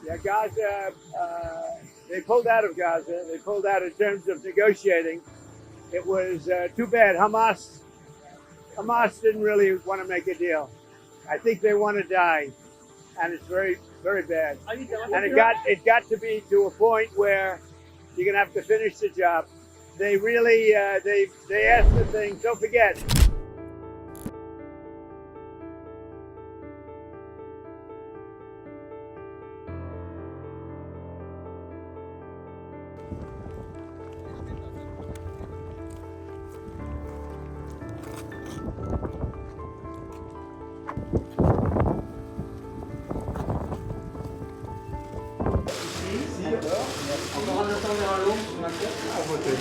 Yeah, Gaza, they pulled out of Gaza. They pulled out in terms of negotiating. It was too bad. Hamas didn't really want to make a deal. I think they want to die, and it's very, very bad. And it got to be to a point where you're gonna have to finish the job. They really they asked the thing. Don't forget. Encore un instant vers un long sur ma tête. À voter.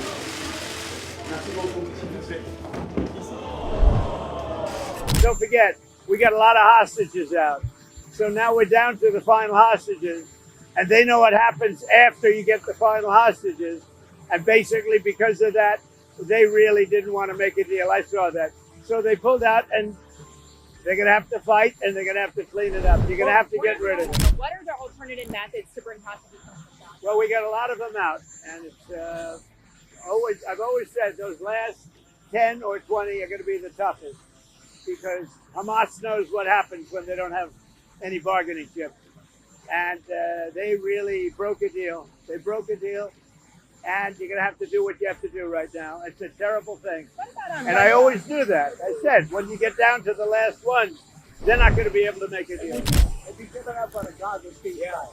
Merci beaucoup. Don't forget, we got a lot of hostages out. So now we're down to the final hostages, and they know what happens after you get the final hostages. And basically, because of that, they really didn't want to make a deal. I saw that. So they pulled out, and they're going to have to fight, and they're going to have to clean it up. You're going to have to get rid of it. What are the alternative methods to bring hostages home? Well, we got a lot of them out, and it's I've always said those last 10 or 20 are going to be the toughest, because Hamas knows what happens when they don't have any bargaining chips, and they really broke a deal. They broke a deal, and you're going to have to do what you have to do right now. It's a terrible thing, and I always knew that. I said when you get down to the last one, they're not going to be able to make a deal. Have you given up on a Gaza ceasefire?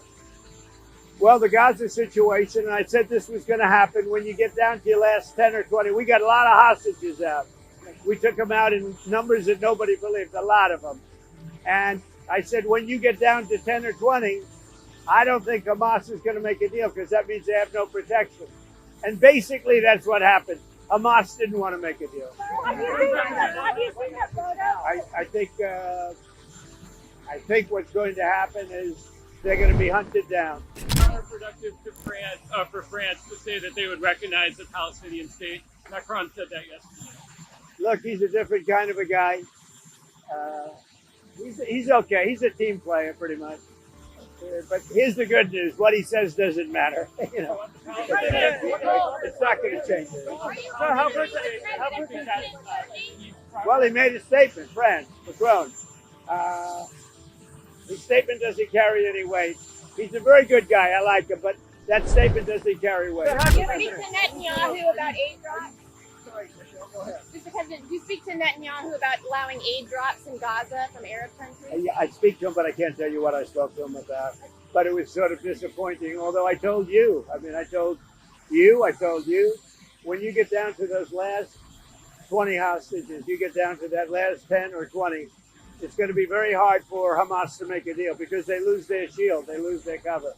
Well, the Gaza situation, and I said this was going to happen when you get down to your last 10 or 20. We got a lot of hostages out. We took them out in numbers that nobody believed, a lot of them. And I said, when you get down to 10 or 20, I don't think Hamas is going to make a deal, because that means they have no protection. And basically, that's what happened. Hamas didn't want to make a deal. Have you seen that photo? I think what's going to happen is they're going to be hunted down. Counterproductive to France, for France to say that they would recognize the Palestinian state. Macron said that yesterday. Look, he's a different kind of a guy. He's okay. He's a team player, pretty much. But here's the good news: what he says doesn't matter. You know, it's not going to change it. Well, he made a statement, France, Macron. His statement doesn't carry any weight. He's a very good guy. I like him, but that statement doesn't carry weight. Do you speak to Netanyahu about aid drops? Mr. President, do you speak to Netanyahu about allowing aid drops in Gaza from Arab countries? I speak to him, but I can't tell you what I spoke to him about. But it was sort of disappointing, although I told you. I told you, when you get down to those last 20 hostages, you get down to that last 10 or 20, it's going to be very hard for Hamas to make a deal, because they lose their shield, they lose their cover.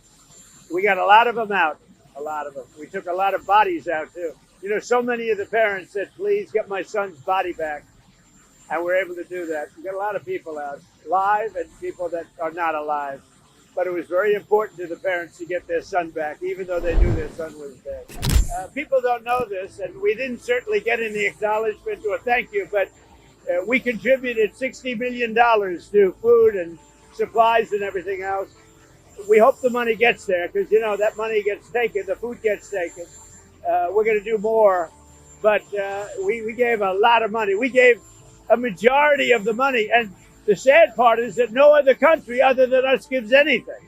We got a lot of them out, a lot of them. We took a lot of bodies out, too. You know, so many of the parents said, please get my son's body back. And we're able to do that. We got a lot of people out, live and people that are not alive. But it was very important to the parents to get their son back, even though they knew their son was dead. People don't know this, and we didn't certainly get any acknowledgement or thank you, but we contributed $60 million to food and supplies and everything else. We hope the money gets there, because, you know, that money gets taken, the food gets taken. We're going to do more, but we gave a lot of money. We gave a majority of the money, and the sad part is that no other country other than us gives anything.